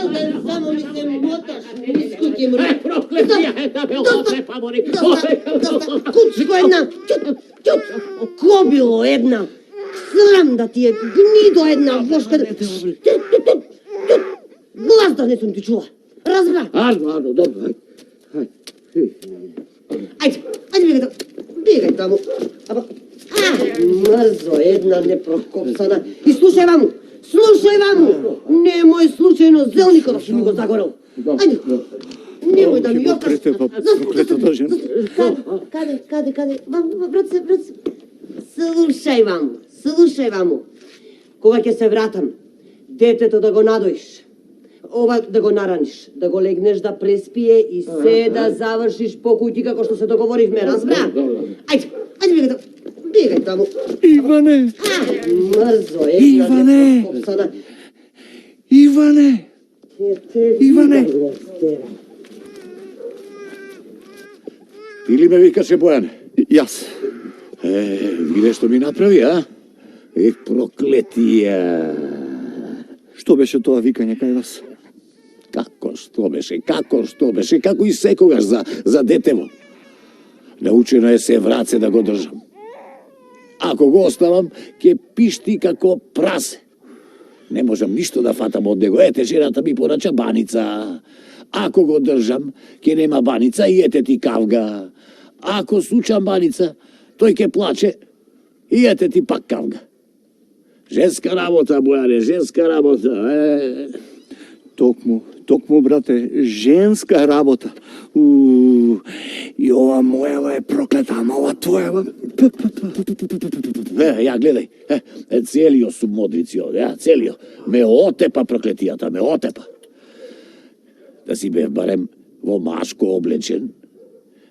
Selden, samo mi se motaš iz kuće mrde. Prokletija je da me otrepa, mori. Dosta, kućko jedna, čut, kobilo jedna. Sram da ti je, gnido jedna, Boška. Glas da ne sam ti čula. Razbra. Arno, dobro, Ajde, bjegaj tamo. Mrzo jedna neprokopsana. I slušaj vamu, nemoj slučajno zelniko da si mi go zagorao. Ajde, nemoj da mi jokaš. Kade, brat se, slušaj vamu. Koga će se vratam, deteto da go nadojiš. Da go naraniš, da go legneš da prespije i sve da završiš po kući kako što se dogovoriš me, razbra? Ajde, bjegaj tamo. Ivane! Mrzo, jedna neprokopsana. Ivane! Ti li me vikaše, Bojane? Jas. Videš što mi napravi, a? Prokletija. Što беше тоа викање кај вас? Како што беше, како и секогаш за детево. Научено е се враце да го држам. Ако го оставам, ќе пишти како прасе. Не можам ништо да фатам од него. Ете, жената ми порача баница. Ако го држам, ќе нема баница и ете ти кавга. Ако сучам баница, тој ќе плаче и ете ти пак кавга. Женска работа, Бојане, женска работа. Токму, брате, женска работа. И ова мојава е проклета, ама ова твојава... Ја, гледај, целио сум модрици овде, целио. Ме отепа проклетијата, ме отепа. Да си бев барем во машко облечен,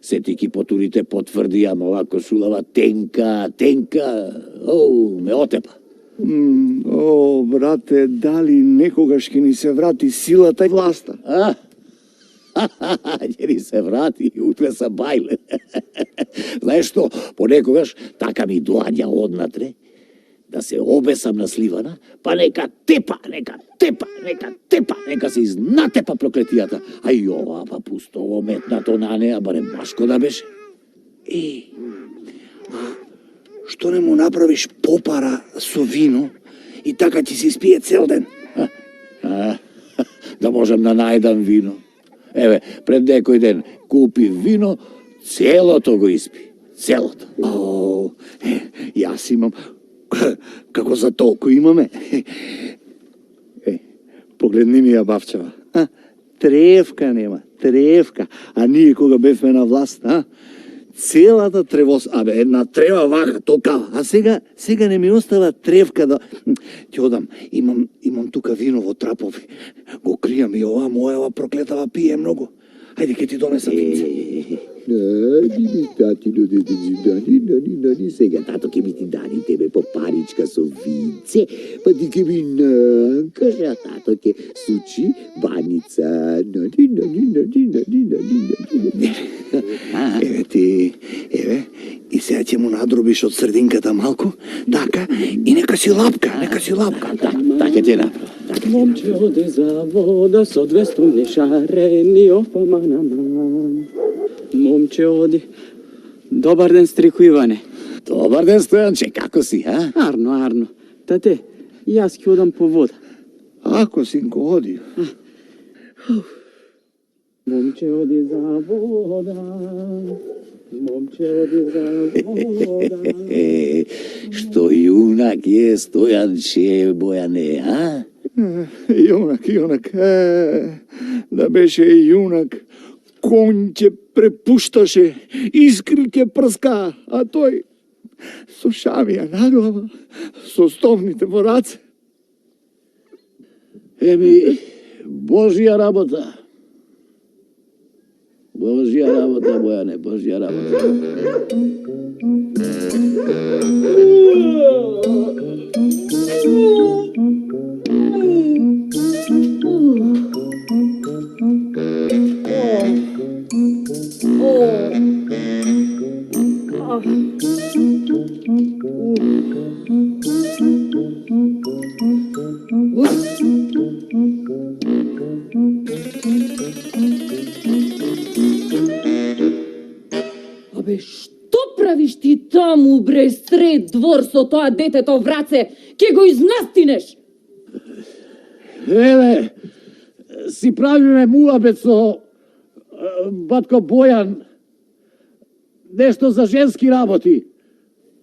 сетики потурите потврди, ама овако сулава тенка, ме отепа. Брате, дали некогаш ќе ни се врати силата и власта? Ќе ни се врати, утре са бајле. Знаеш што, понекогаш така ми доаѓа однатре, да се обесам на сливана, па нека тепа, нека се изнатепа проклетијата. А и ова, па пустово метнато на неа, барем машко да беше. Што не му направиш попара со вино и така ти се спие цел ден? Да можам да најдам вино. Еве, пред некој ден купи вино, целото го испи. Целото. Јас имам... Како за толку имаме? Погледни ми ја бавчава. Тревка нема, тревка. А ние кога бевме на власт, целата тревос, една трева вака, толкава. А сега не ми остава тревка да... Ќе одам, имам тука вино во трапови. Го кријам и ова мојава проклетава пие многу. Ајде, ке ти донесам винце. Сега тато ќе ми ти дани тебе по паричка со винце, па ти ќе ми накаш, а тато ќе сучи баница. Еве, и сега ќе му надробиш од срединката малку, така, и нека си лапка. Така ќе направи. Момче оде за вода со 200 шарени опаманаман. Момче оди. Добар ден, стрику Иване. Добар ден, Стојанче, како си, а? Арно. Тате, јас ќе одам по вода. Ако, синко, оди. Момче оди за вода. Што јунак е Стојанче, Бојане, а? Јунак, да беше јунак, конј ќе препушташе, искри ќе прска, а тој со шамија на глава, со стомните во раце. Божја работа. Божја работа, Бојане, Божја работа. Таму бре сред двор со тоа детето враце, ке го изнастинеш. Еве, си правиме муабет со батко Бојан, нешто за женски работи.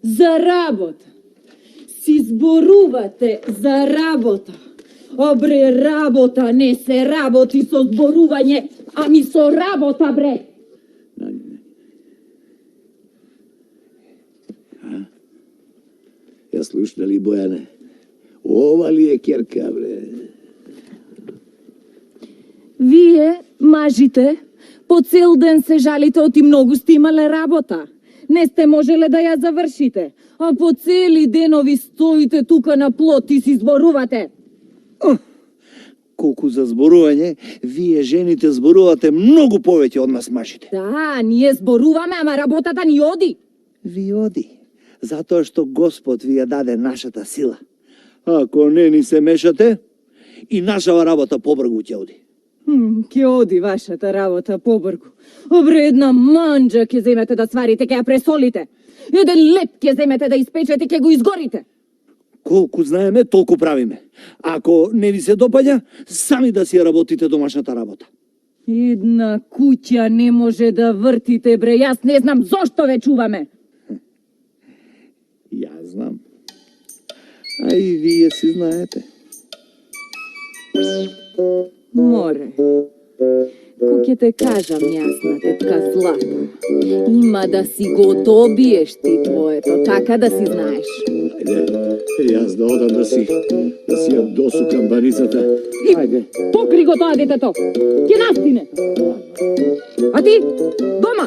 За работа. Си зборувате за работа. Обре, работа не се работи со зборување, ами со работа, бре. Ја слушна ли, Бојане? Ова ли е керка, бре? Вие, мажите, по цел ден се жалите оти многу сте имале работа. Не сте можеле да ја завршите, а по цели денови стоите тука на плот и си зборувате. Колку за зборување, вие жените зборувате многу повеќе од нас мажите. Да, ние зборуваме, ама работата ни оди. Ви оди, затоа што Господ ви ја даде нашата сила. Ако не ни се мешате, и нашава работа побргу ќе оди. Ке оди вашата работа побргу. Обре, една манџа ќе земете да сварите, ќе ја пресолите. Еден леп ќе земете да испечете, ќе го изгорите. Колку знаеме, толку правиме. Ако не ви се допаѓа, сами да си ја работите домашната работа. Една куќа не може да вртите, бре, јас не знам зошто ве чуваме. Ја знам. А и вие си знаете. Море. Ко ќе те кажам јас на тетка Злата, има да си го добиеш ти твоето, така да си знаеш. Ајде, јас да одам да си ја досукам барицата. Ајде. Покри го тоа детето, ќе настине. А ти, дома.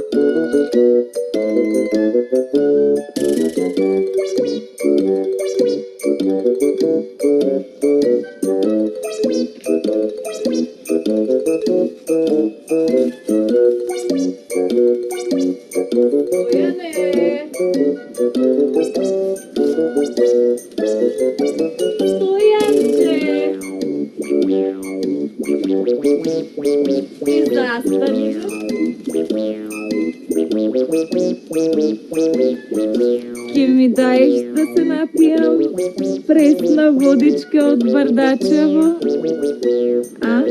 Ке ми даеш да се напијам пресна водичка од Бардачево? А?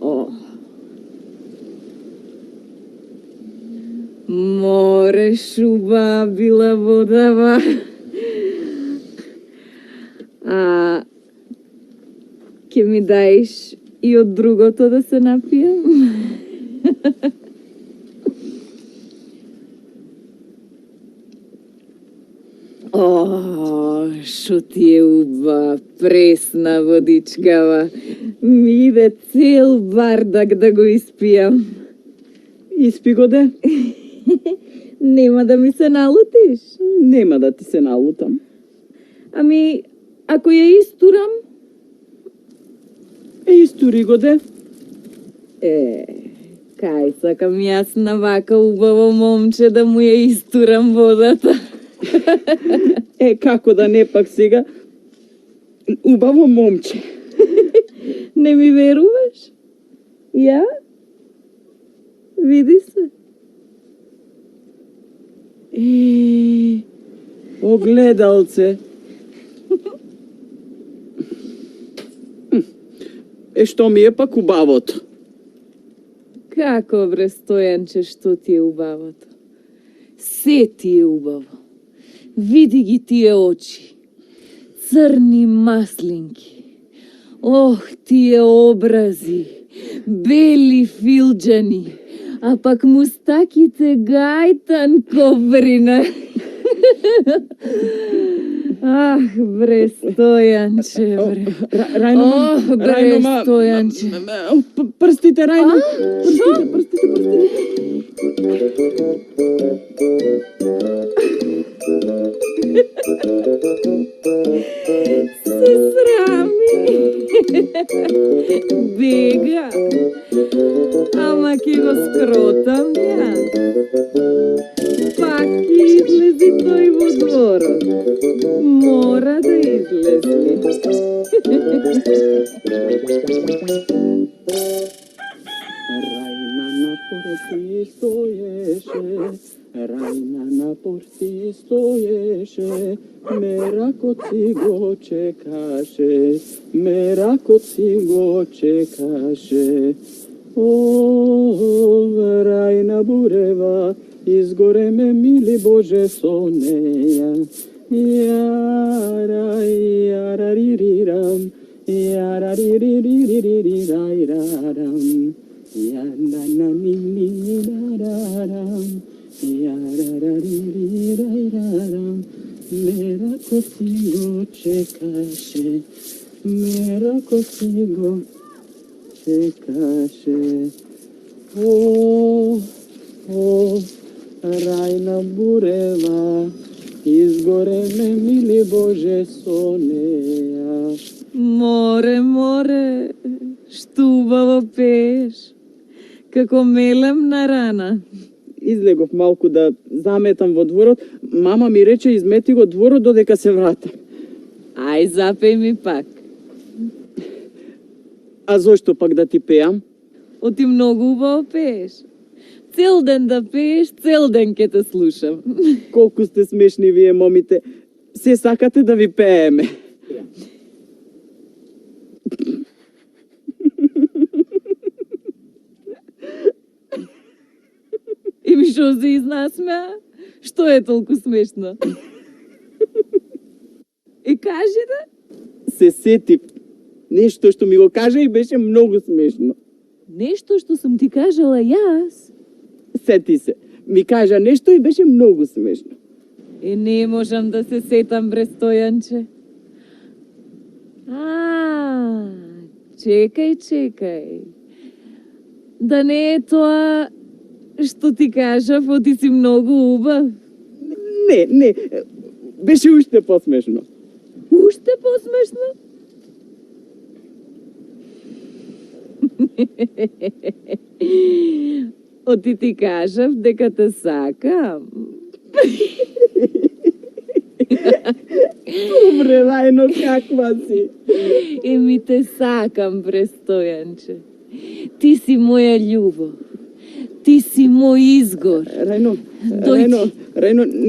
О. Море шуба била водава. А ке ми даеш и од другото да се напијам? О, шо ти е уба, пресна водичкава. Ми иде цел бардак да го испијам. Испи го де. Нема да ми се налутиш? Нема да ти се налутам. Ами, ако ја истурам? Истури го де. Кај сакам јас на вака убаво момче да му ја истурам водата. Како да не пак сега? Убаво момче. Не ми веруваш? Ја? Види се. Огледалце. Што ми е пак убавото? Како бре, Стојанче, што ти е убавото? Се ти е убаво. Види ги тие очи. Црни маслинки. Ох, тие образи. Бели филџани. А пак мустаките гајтан коврина. Ах, бре, Стојанче, бре. Ох, бре, Стојанче. Прстите, Рајно. Прстите. Се срами. Бега. Ама ке го скротам јас. Пак ќе излези тој во дворот. Мора да излези. Рајна на порти стоеше, Рајна на порти стоеше, меракот си го чекаше, меракот си го чекаше. О, Рајна бурева, изгоре ме, мили Боже, со неја. Ярариrirам, яраририририририрайрарам, янананинирарарам, ярариририрайрарам. Меракот си го чекаше, меракот си го чекаше. О, Рајна бурева, изгоре ме, мили Боже, со неја. Море, што убаво пееш, како мелемна рана. Излегов малку да заметам во дворот. Мама ми рече измети го дворот додека се вратам. Ај, запеј ми пак. А зошто пак да ти пеам? Оти многу убаво пееш. Цел ден да пееш, цел ден ке те слушам. Колку сте смешни вие, момите. Се сакате да ви пееме. И ми шо се изнасмеа? Што е толку смешно? И кажи да? Се сетив. Нешто што ми го кажа и беше многу смешно. Нешто што сум ти кажала јас. Сети се. Ми кажа нешто и беше многу смешно. Не можам да се сетам, бре Стојанче. Чекај. Да не е тоа што ти кажав, оти си многу убав. Не. Беше уште посмешно. Уште посмешно? Оти ти кажав дека те сакам. Добре, Рајно, каква си? Еми те сакам, бре Стојанче. Ти си моја љубов. Ти си мој изгор. Рајно,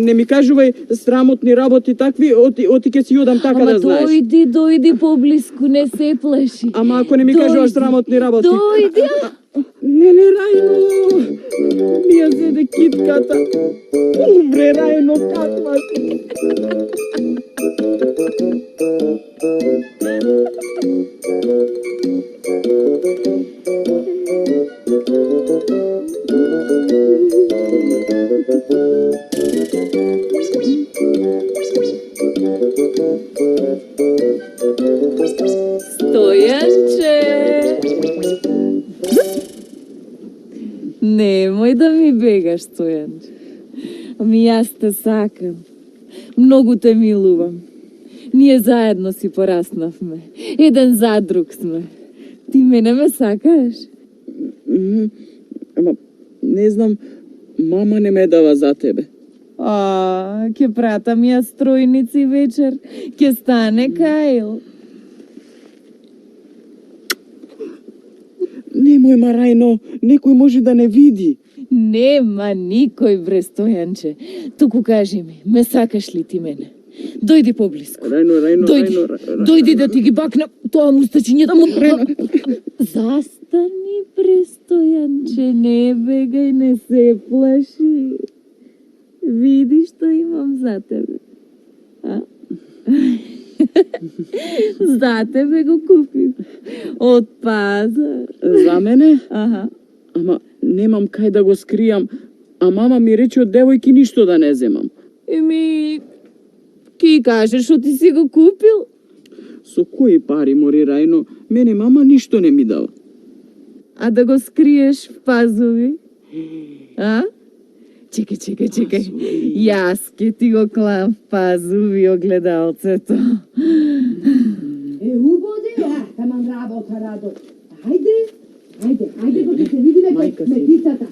не ми кажувај срамотни работи такви, оти ке си јодам така да знаеш. Ама дојди поблиску, не се плаши. Ама ако не ми кажуваш срамотни работи. Дојди. Не, Рајно, ми ја зеде китката. Умре, Рајно, каква си? Стојанче! Немој да ми бегаш, Стојанче. Ами јас те сакам. Многу те милувам. Ние заедно си пораснавме. Еден за друг сме. Ти мене ме сакаш? Ама, не знам, мама не ме дава за тебе. Ке пратам ја стројници вечер. Ке стане Кајл. Немој, Рајно, некој може да не види. Нема никој, бре Стојанче. Туку кажи ми, ме сакаш ли ти мене? Дојди поблиску. Рајно. Дојди да ти ги бакнам тоа мустачиње да му... Застани, бре Стојанче, не бегај, не се плаши. Види што имам за тебе. За тебе го купив. Од пазар. За мене? Аха. Ама немам кај да го скријам, а мама ми рече од девојки ништо да не земам. Еми, ки кажеш што ти си го купил? Со кои пари, мори Рајно? Мене мама ништо не ми дава. А да го скриеш в пазови? Чекај. Јас ке ти го клам в пазови огледалцето. Убаво де, таман работа, Радо. Ајде, да се видиме кај сметицата.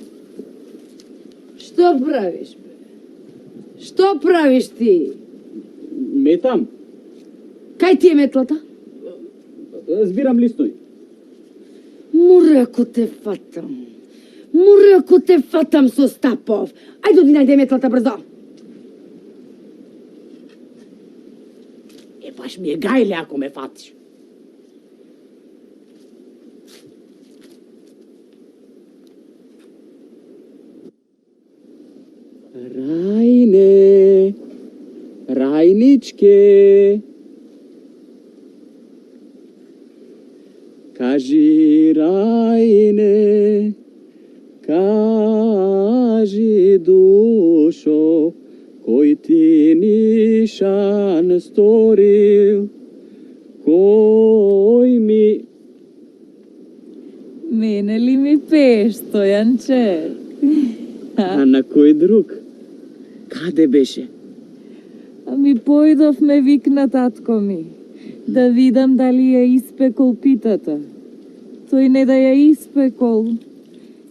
Што правиш, бе? Што правиш ти? Метам? Кај ти е метлата? Збирам листови. Му реко те фатам. Муре, ако те фатам со Стапов. Ајде, оди најде метлата брзо. Баш ми е гајле ако ме фатиш. Рајне, рајничке, кажи рајне, кажи душо, кој ти нишан сторил, кој ми... Мене ли ми пееш, Стојанче? А на кој друг? Каде беше? Ами појдов ме викна татко ми, да видам дали ја испекол питата. Тој не да ја испекол,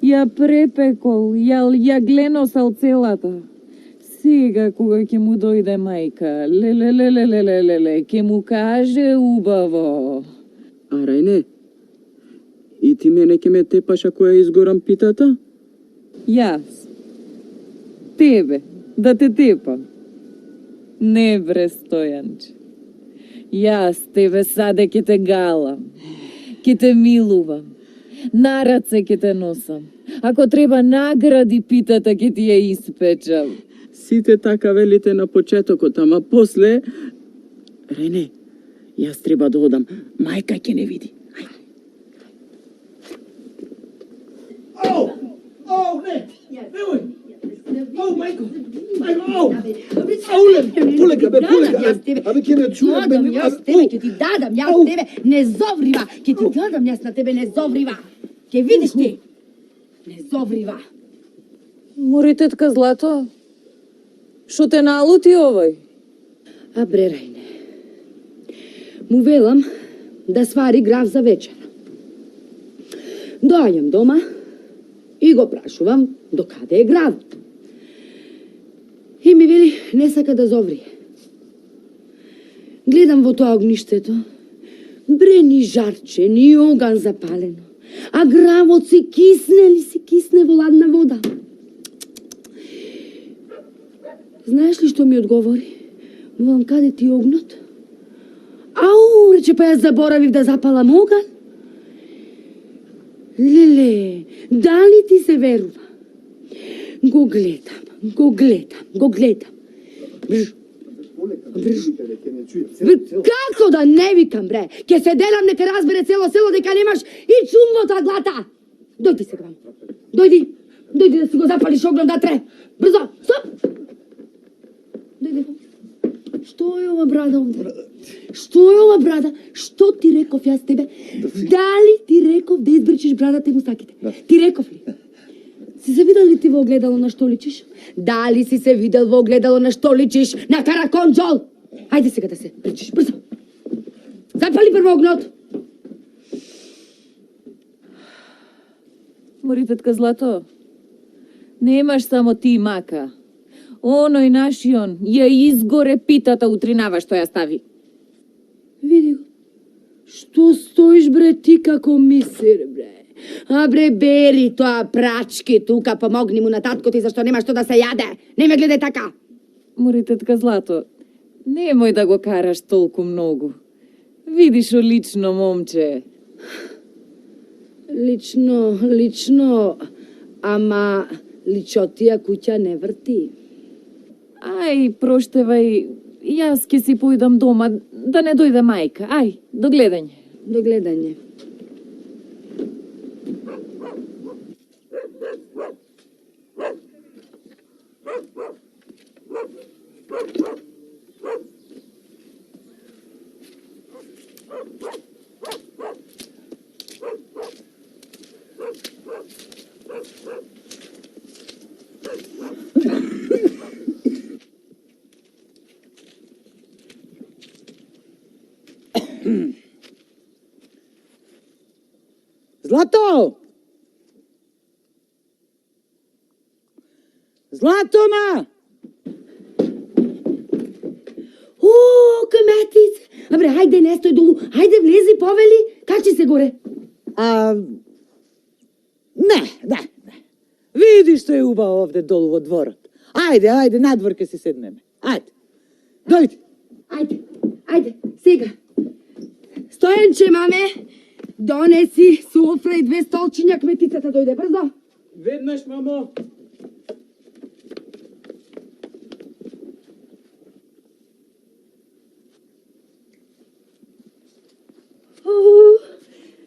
ја препекол, ја гленосал целата. Сега, кога ќе му дојде мајка, леле, ќе му каже убаво. А Рајне, и ти мене ќе ме тепаш ако ја изгорам питата? Јас. Тебе, да те тепам. Не бре, Стојанче. Јас тебе саде ќе те галам, ќе те милувам, на раце ќе те носам. Ако треба награди питата ќе ти ја испечам. Сите така велите на почетокот, ама после... Рене, јас треба да одам. Мајка ќе не види. Ајде. Ау! Ау, не! Немој! Ау, мајко! Мајко, ау! Полека, бе, полека! Абе, ќе не чујам, бе, Дадам јас тебе, ќе ти дадам јас тебе, не зоврива. Ќе ти дадам јас на тебе, не зоврива. Ќе видиш ти. Не зоврива. Мори, тетка Злато, шо те налути овој? А бре, Рајне, му велам да свари граф за вечера. Доаѓам дома и го прашувам до каде е графот. И ми вели, не сака да зоврие. Гледам во тоа огништето, бре ни жарче, ни оган запалено, а гравот се кисне во ладна вода. Знаеш ли што ми одговори? Му велам, каде ти огнот? Ау, рече, па јас заборавив да запалам оган. Леле, дали ти се верува? Го гледам. Како да не викам, бре? Ке се делам, нека разбере цело село дека немаш и чум во таа глата. Дојди сега вам. Дојди да си го запалиш огнот натре. Брзо, стоп! Дојди вам. Што е ова брада овде? Што ти реков јас тебе? Дали ти реков да избричиш брадата и мустаките? Ти реков ли? Си се видел ли ти во огледало на што личиш? Дали си се видел во огледало на што личиш? На караконџол! Ајде сега да се причиш, брзо! Запали прво огнот! Мори, тетка Злато, немаш само ти мака. Оној нашион ја изгоре питата утринава што ја стави. Види го. Што стоиш, бре, ти како мисир, бре? А бре, бери тоа прачки тука, помогни му на татко ти, зашто нема што да се јаде. Не ме гледај така. Мори, тетка Злато, немој да го караш толку многу. Видиш лично момче. Лично, ама личотија куќа не врти. Ај, проштевај, јас ќе си појдам дома, да не дојде мајка. Ај, до гледање. До гледање. Злато! Златома! О, кметиц! Абре, хајде, не стој долу. Хајде, влези, повели. Качи се горе. Не. Види што е убаво овде долу во дворот. Ајде, надвор ке си седнеме. Ајде. Дојди. Ајде, сега. Стојанче, маме, донеси суфра и 2 столчиња, кметицата дојде брзо. Веднаш, мамо.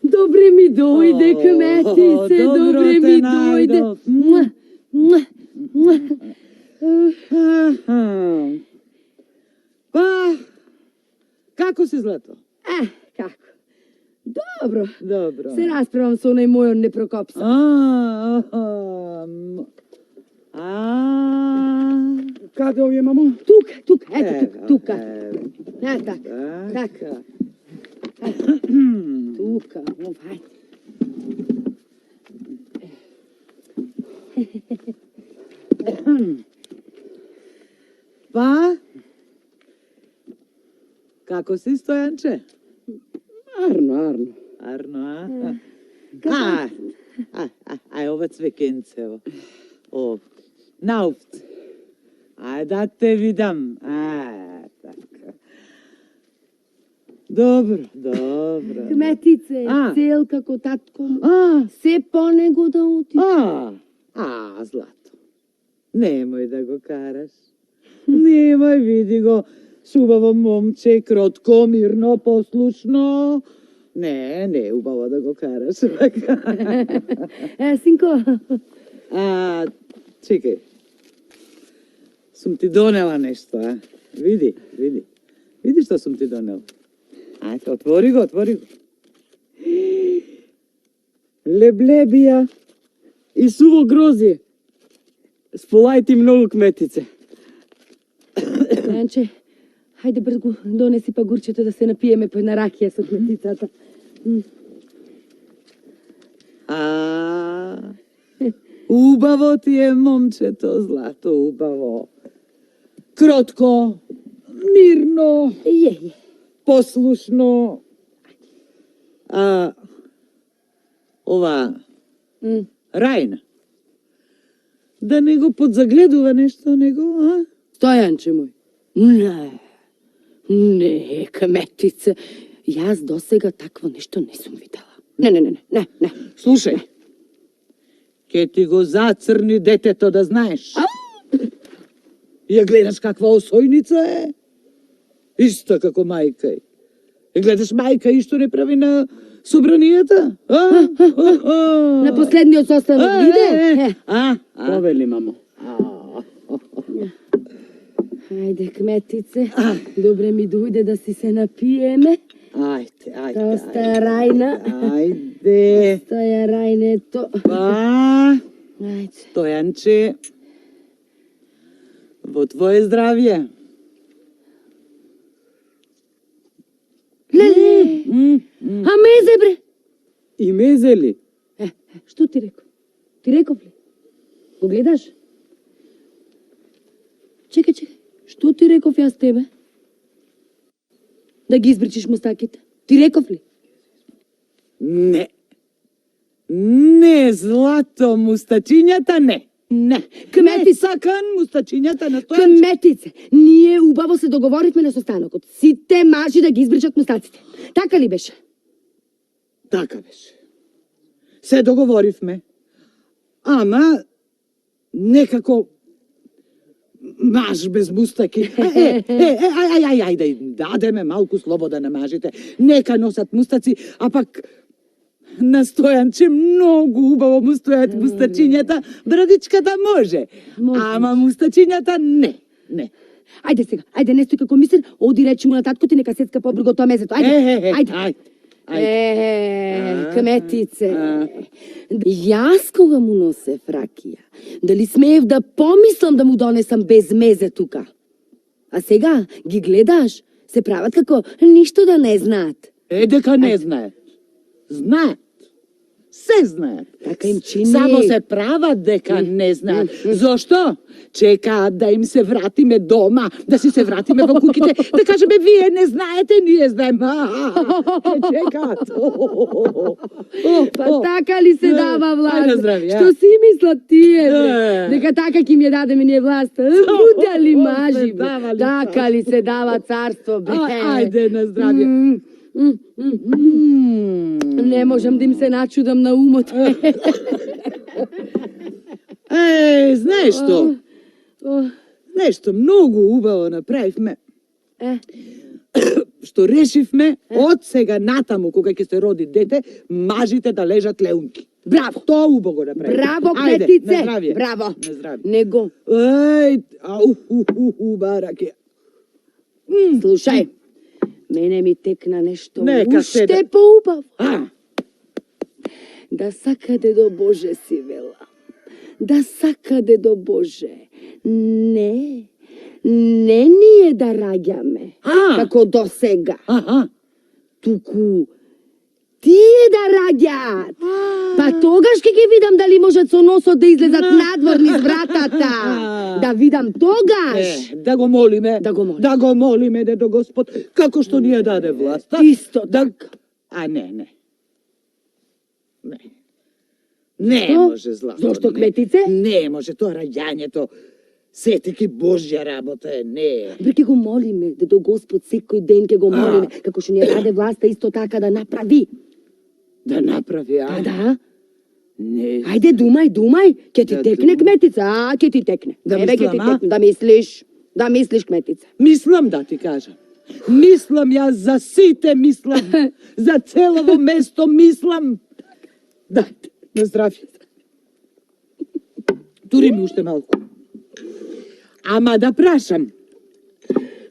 Добре ми дојде, кметице, добре ми дојде. Па, како си, Злато? Како? Добро. Добро. Се расправам со оној мојот непрокопса. Каде овие, мамо? Тука, ето тука. Така. Тука, ајде. Па, како си, Стојанче? Арно. Арно, Ај, ова цвекенцево. Науфт. Ај, да те видам. Така. Добро. Кметице, цел како татко му. Се по него да оти. Злато. Немој да го караш. Немој, види го. Убаво момче, кротко, мирно, послушно. Не, убаво да го караш. Синко. Чекај. Сум ти донела нешто, Види. Види што сум ти донела. Ајде, отвори го. Леблебија и суво грозие. Сполај ти многу, кметице. Стојанче, хајде брзо донеси пагурчето да се напиеме по една ракија со кметицата. Убаво ти е момчето, Злато, убаво. Кротко, мирно, послушно. Ова Рајна. Да не го подзагледува нешто него, Стојанче мој. Не, кметице. Јас досега такво нешто не сум видела. Не. Слушај, ке ти го зацрни детето, да знаеш. Ја гледаш каква осојница е? Иста како мајка е. Ја гледаш мајка и што не прави на собранијата? На последниот состанок биде? Повели, мамо. Ајде, кметице, добре ми дојде да си се напиеме. Ајде. Оста Рајна. Ајде. Стоја Рајнето. Па, Ајде. Стојанче, во твое здравје. Леле, а мезе бре? И мезели. Што ти реков? Ти реков ли? Го гледаш? Чекај. Што ти реков јас тебе? Да ги избричиш мустаките. Ти реков ли? Не, Злато, мустачињата не. Кметице, Сакан мустачињата на Стојанче. кметице, ние убаво се договоривме на состанокот. Сите мажи да ги избричат мустаците. Така ли беше? Така беше. Се договоривме. Ама, некако маж без мустаки. Ајде, да им дадеме малку слобода на мажите. Нека носат мустаци, а пак на Стојанче многу убаво му стојат мустачињата. Брадичката може, ама мустачињата не. Ајде сега, не стои како мисер, оди речи му на татко ти нека сецка побрго тоа мезето. Ајде. Кметице, јас кога му носев ракија, дали смеев да помислам да му донесам без мезе тука? А сега ги гледаш, се прават како ништо да не знаат. Дека не знаат. Знаат. се знаат. Така им чини. Само се прават дека не знаат. Зошто? Чекаат да им се вратиме дома, да си се вратиме во куќите, да кажеме вие не знаете, ние знаеме. Чекаат. Па така ли се дава власт? Ајде здрави, Што си мислат тие, бе? Дека така ќе ми ја дадеме ние власт? Будали мажи, бе. дава ли Така ли се дава царство, бе? Ајде на здравје. Не можам да им се начудам на умот. Знаеш што? Нешто многу убаво направивме. Што решивме од сега натаму кога ќе се роди дете, мажите да лежат леунки. Браво! Тоа убаво го направивме. Браво, Ајде, кметице! на здравје. Браво! На здравје. Него. Бараке. Слушај, мене ми текна нешто Нека уште седе. поубаво. Да сака дедо Боже си вела. Да сака дедо Боже. Не ние да раѓаме, како до сега. Туку тие да раѓаат. Па тогаш ќе ги видам дали можат со носот да излезат надвор низ вратата. Да видам тогаш. Да го молиме. Да го молиме. Да го молиме, дедо Господ, како што ни ја даде власта. Исто така. Не. Не Што? може, Злато. Зошто, не. кметице? Не може, тоа раѓањето. Сетеки Божја работа е, не. Бре, ќе го молиме, дедо Господ секој ден ќе го молиме, како што ни ја даде власта исто така да направи. Да направи, Па да. Не. Ајде, думај, ќе ти Да текне, думам. кметица, ќе ти текне. Да Еве, ќе ти мислам, текне, да мислиш, кметица. Мислам да ти кажам. Мислам ја за сите, мислам. За целово место мислам. Да, на здравје. Тури ми уште малку. Ама да прашам.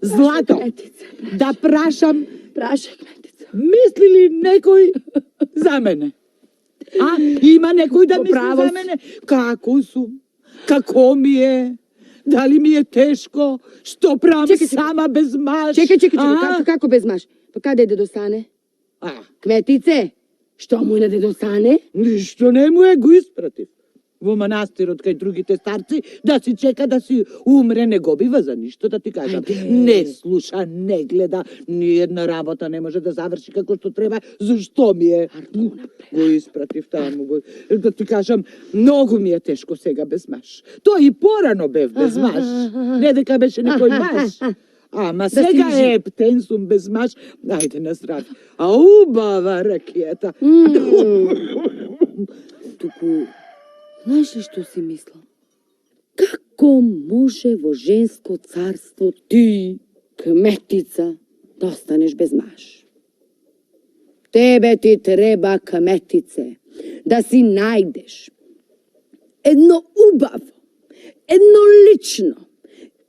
Злато, Кметица, да прашам, прашај, кметица. мисли ли некој за мене? Има некој да мисли Право за си. мене? Како сум? Како ми е? Дали ми е тешко? Што правам Чекај, сама без маж? Чекај, како без маш? Па каде дедо Сане? Кметице, што му е на дедо Сане? Ништо не му е, го испратив. Во манастирот кај другите старци, да си чека да си умре, не го бива за ништо, да ти кажам. Ајде. Не слуша, не гледа, ни една работа не може да заврши како што треба. Зашто ми е? Го испратив таму, да ти кажам, многу ми е тешко сега без маж. Тоа и порано бев без маж. Не дека беше некој маж. Ама си сега жив. ептен сум без маж. Ајде на здраве. Убава ракета. Туку, знаеш ли што си мислам? Како може во женско царство ти, кметица, да останеш без маж? Тебе ти треба, кметице, да си најдеш едно убаво, едно лично,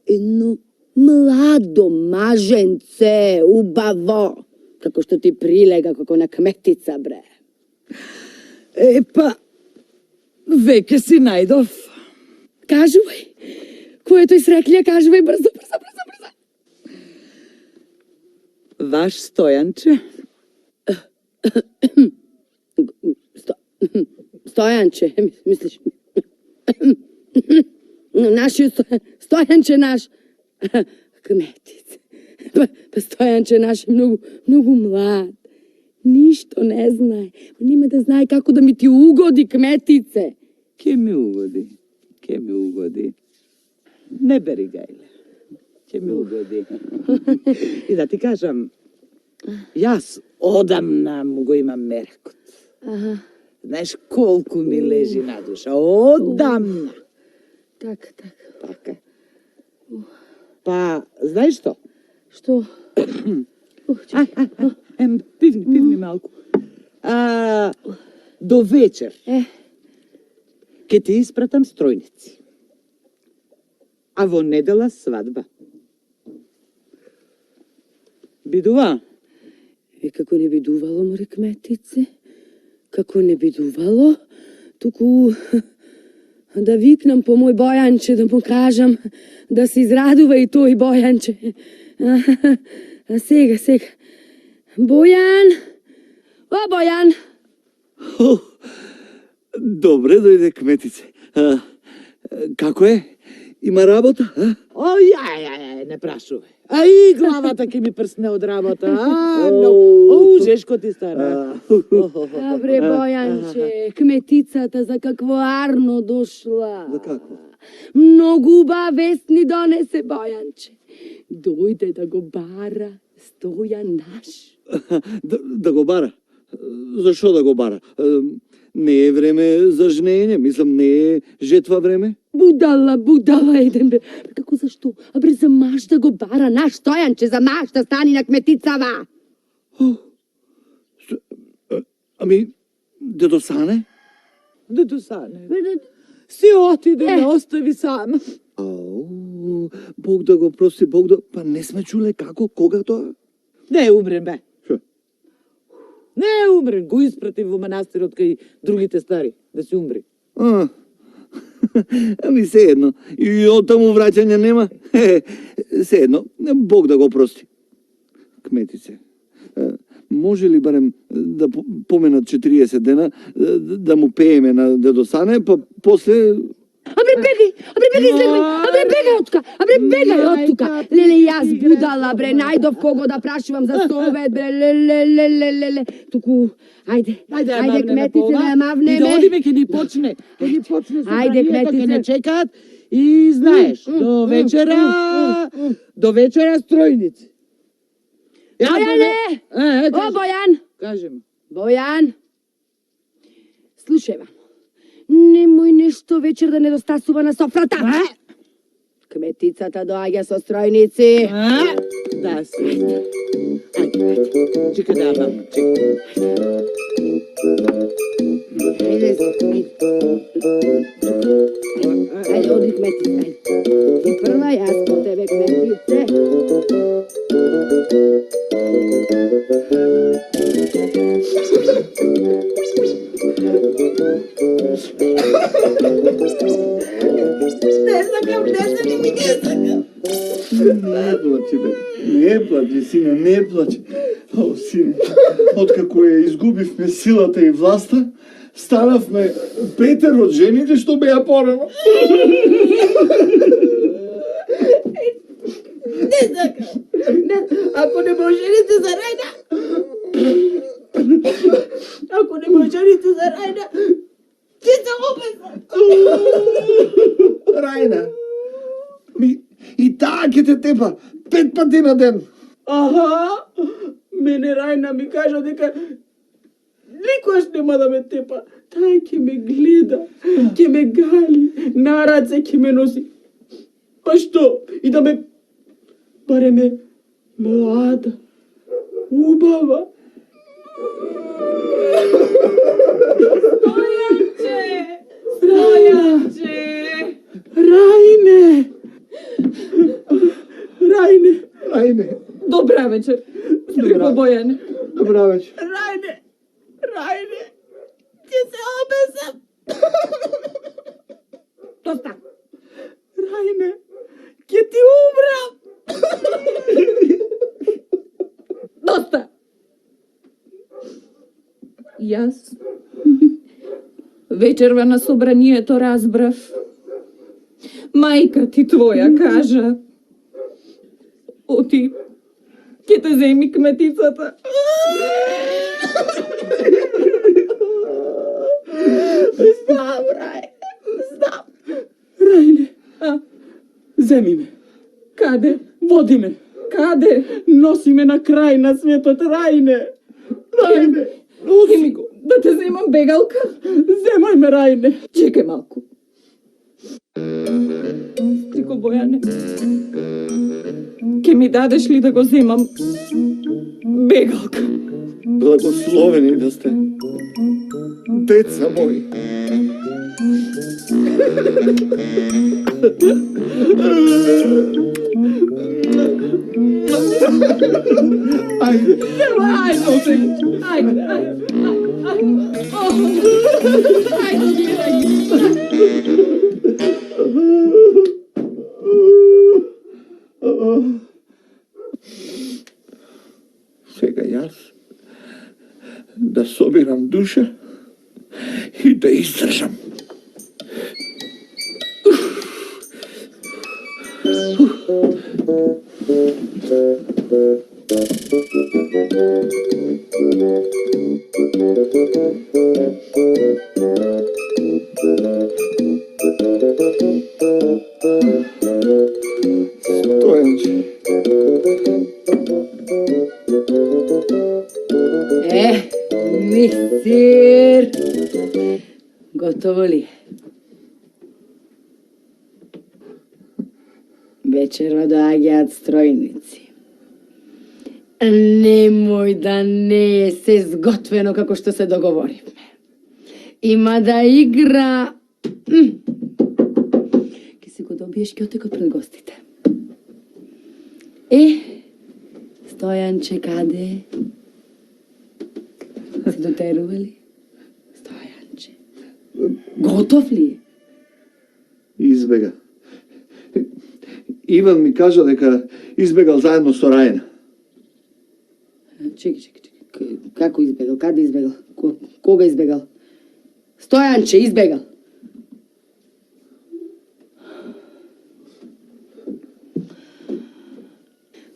едно младо маженце, убаво, како што ти прилега како на кметица, бре. Епа, веќе си најдов. Кажувај, кој е тој среќлија, кажувај брзо. Ваш Стојанче? Стојанче, мислиш? Нашиот Стојанче наш. Кметице. Па Стојанче наш е многу млад. Ништо не знае. Нема да знае како да ми ти угоди, кметице. Ке ми угоди. Не бери гајле. Ке ми угоди. И да ти кажам, јас одамна му го имам мерекот. Знаеш колку ми лежи на душа. Одамна. Така. Па, знаеш што? Што? Пивни малку. До вечер. Ке ти испратам стројници. А во недела свадба. Бидува? Како не бидувало, море кметице? Како не бидувало? Туку да викнам по мој Бојанче, да му кажам да се израдува и тој Бојанче. А сега. Бојан! О, Бојан! Добре дојде, кметице. Како е? Има работа, а? Ај, не прашувај. А и главата ќе ми прсне од работа. Жешко ти стара. Абре, Бојанче, кметицата за какво арно дошла. За какво? Многу убав вестни донесе, Бојанче. Дојде да го бара Стојан наш. Да го бара? Зашо да го бара? Не е време за жнење, мислам, не е жетва време. Будала еден бе. Како зашто? Абре, за маж да го бара наш Стојанче, за маж да стани на кметицава. Ами, дедо Сане? Дедо Сане. Си отиде, не остави сам. Ау, Бог да го прости, Бог да... Па не сме чуле како, кога тоа? Не е умрен, бе. Шо? Не е умрен, го испрати во манастирот кај другите стари, да си умри. Ами се едно. И од таму враќање нема. Се едно, Бог да го прости. Кметице, може ли барем да поменат 40 дена, да му пееме на дедо Сане, па после... Абре, бегај, бегај од тука. Леле, јас будала, бре, најдов кого да прашувам за совет, бре, леле. Туку, ајде, кметице, да ја мавнеме. И да одиме, ќе ни почне. Ајде, кметице. Ќе не чекаат и знаеш, до вечера стројници. Бојане! О, Бојан! Кажем. Бојан! Слушај, мамо. Немој нешто вечер да недостасува на софрата. Кметицата доаѓа со стројници. Да си. Ајде. Чека да, мамо. Ајде, оди кметице. Ти прва, јас по тебе, кметице. Не плачи, сине, не плачи. О, сине, откако ја изгубивме силата и власта, станавме Петер од жените што беа порано. Ако не можете за Рајна, ќе се обезам. Рајна, и таа ќе те тепа 5 пати на ден. Аха, мене Рајна ми кажа дека никош нема да ме тепа. Тај ќе ме гледа, ќе ме гали, на раце ќе ме носи. Па што? И да ме бареме млада, убава. Рајне. Добра вечер. Стрико Бојане. Добра вечер. Рајне, ќе се обезам. Доста. Рајне, ќе ти умрам. Доста! Јас вечерва на собранието разбрав. Мајка ти твоја кажа: оти, ќе те земи кметицата. Знам, Рајне. Земи ме. Каде? Води ме. Каде? Носи ме на крај на светот, Рајне. Носи ми го. Да те земам бегалка? Земај ме, Рајне. Чекај малку. Стрико Бојане, ке ми дадеш ли да го земам бегалка? Благословени да сте, деца мои. Ајде, Сега јас да собирам душа и да издржам. Стојанче. Мисир. Готово ли? Вечерва доаѓаат стројници. Немој да не е се сготвено како што се договоривме. Има да игра... Ке си го добиеш кјотекот пред гостите. Стојанче каде? Се дотерува ли? Стојанче. Готов ли е? Избега. Иван ми кажа дека избегал заедно со Рајна. Чекай. Како избегал? Каде избегал? Кога избегал? Стојанче избегал.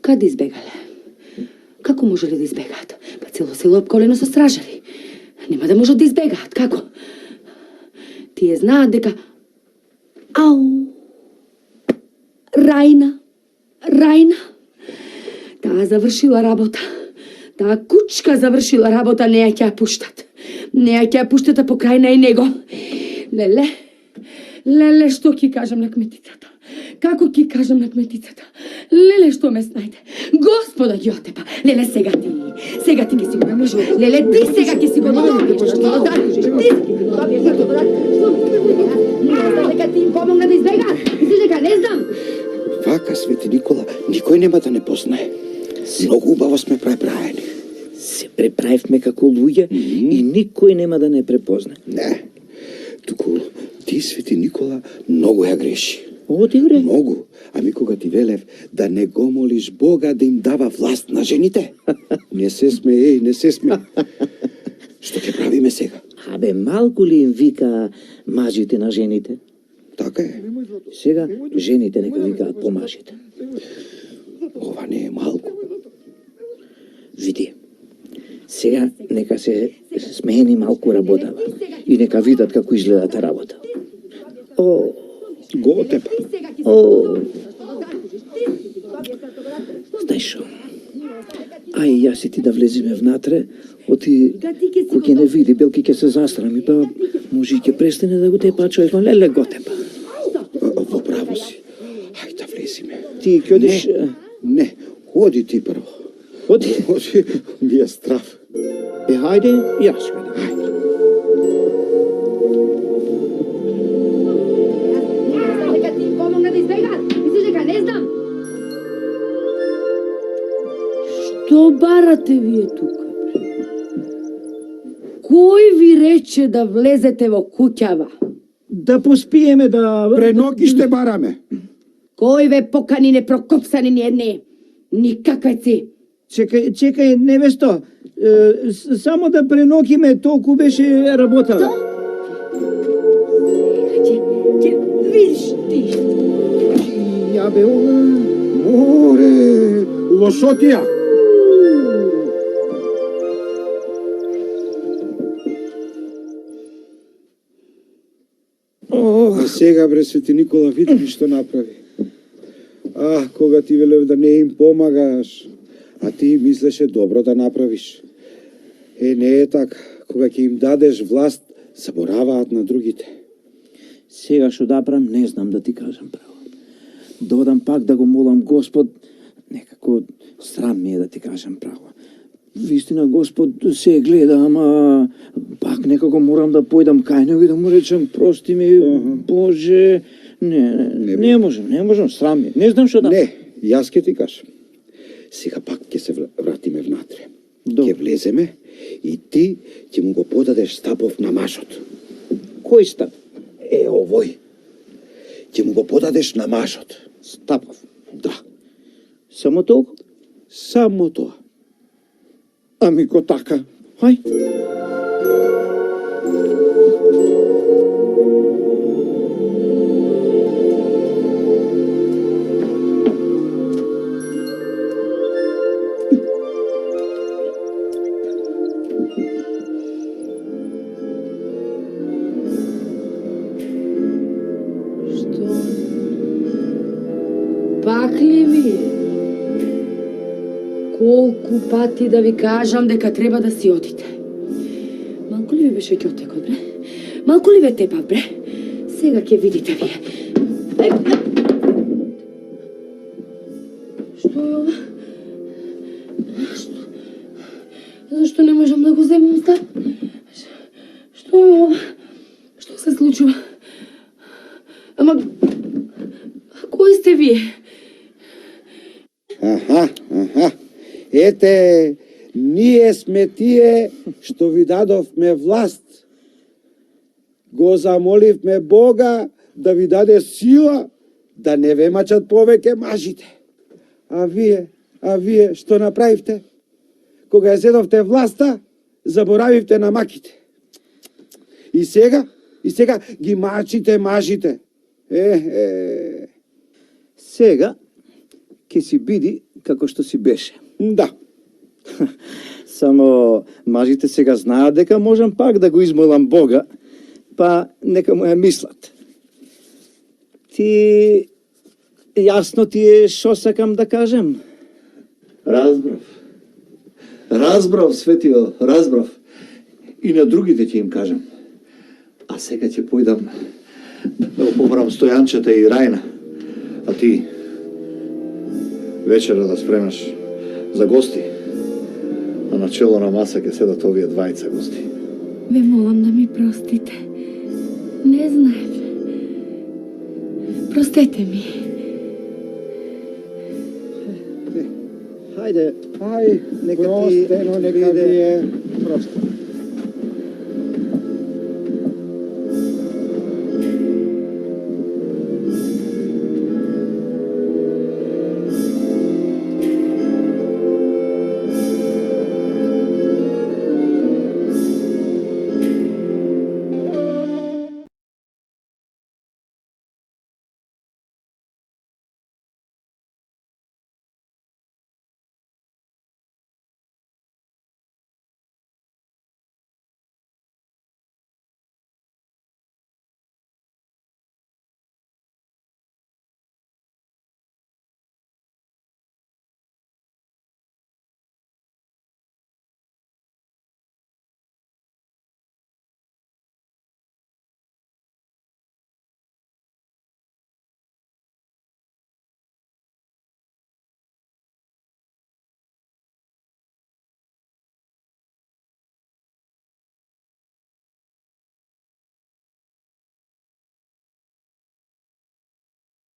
Каде избегале? Како можеле да избегаат? Па цело село опколено со стражари. Нема да можат да избегаат. Како? Тие знаат дека... Ау! Рајна. Таа завршила работа. Таа кучка завршила работа, не ја ќе ја пуштат. Не ја ќе ја пуштат, а покрај и него. Леле, што ќе кажам на кметицата? Како ќе кажам на кметицата? Леле, што ме снајде? Господа ги отепа. Леле, сега ти ќе си го добиш. Леле, ти сега ќе си го добиш. Дека ти им помогна да избегаат. Мислиш дека не знам? Вака, Свети Никола, никој нема да не познае. Многу убаво сме преправени. Се преправивме како луѓе и никој нема да не препозна. Не, туку ти, Свети Никола, многу ја греши. Оти гре? Многу. Ами кога ти велев да не го молиш Бога да им дава власт на жените? Не се сме, не се сме. Што ќе правиме сега? Абе, малку ли им вика мажите на жените? Така е. Сега жените нека викаат по мажите. Ова не е малку. Види, сега нека се смени малку работава и нека видат како изгледа та работа. О, Го отепа. Знаеш шо? Ај, јас и ти да влеземе внатре, оти, кој ќе не види, белки ќе се застрами, па може и ќе престане да го тепа човек, но леле го тепа. Во право си. Ај да влезиме. Ти ќе одиш... Не, оди ти прво. Оди. Оди, ми е страв. Хајде, јас ќе да. Дека ти им помогна да избегаат. Мислиш дека не знам? Што барате вие тука? Кој ви рече да влезете во куќава? Да поспиеме да... Преноки ще бараме. Кој ве покани непрокопсани ни едне? Никаквеци. Чекај, невесто. Само да пренокиме, толку беше работа. Ќе видиш ти. Ја бе, море, лошотија. А сега, бре, Свети Никола, види што направи. Кога ти велев да не им помагаш, а ти мислеше добро да направиш. Не е така. Кога ќе им дадеш власт, забораваат на другите. Сега што да правам, не знам да ти кажам право. Додам пак да го молам Господ, некако срам ми е да ти кажам право. Вистина Господ се гледа, ама пак некако морам да појдам кај него и да му речам прости ми, Боже. Не можам, срам ми. Не знам што да. Не, јас ќе ти кажам. Сега пак ќе се вратиме внатре. Ќе влеземе и ти ќе му го подадеш стапов на мажот. Кој стап? Овој. Ќе му го подадеш на мажот. Стапов. Да, Само толку? само тоа. Ами ко така. Хај. Така ли ви? Колку пати да ви кажам дека треба да си одите? Малку ли ви беше ќотекот, бре? Малку ли ве тепав, бре? Сега ќе видите вие. Што е ова? Зашто не можам да го земам стар? Што е ова? Што се случува? Ама, кои сте вие? Аха. Ете, ние сме тие што ви дадовме власт. Го замоливме Бога да ви даде сила да не ве мачат повеќе мажите. А вие што направивте? Кога ја зедовте власта, заборавивте на маките. И сега ги мачите мажите. Сега ќе си биди како што си беше. Да. Само мажите сега знаат дека можам пак да го измолам Бога, па нека му ја мислат. Ти јасно ти е што сакам да кажем? Разбрав, Светио, разбрав. И на другите ќе им кажам. А сега ќе појдам да го побрам Стојанчета и Рајна. А ти вечера да спремаш за гости. А начело на маса ќе седат овие двајца гости. Ве молам да ми простите. Не знаев. Простете ми. Хајде, Ај, нека ти простено, нека биде ви е. просто.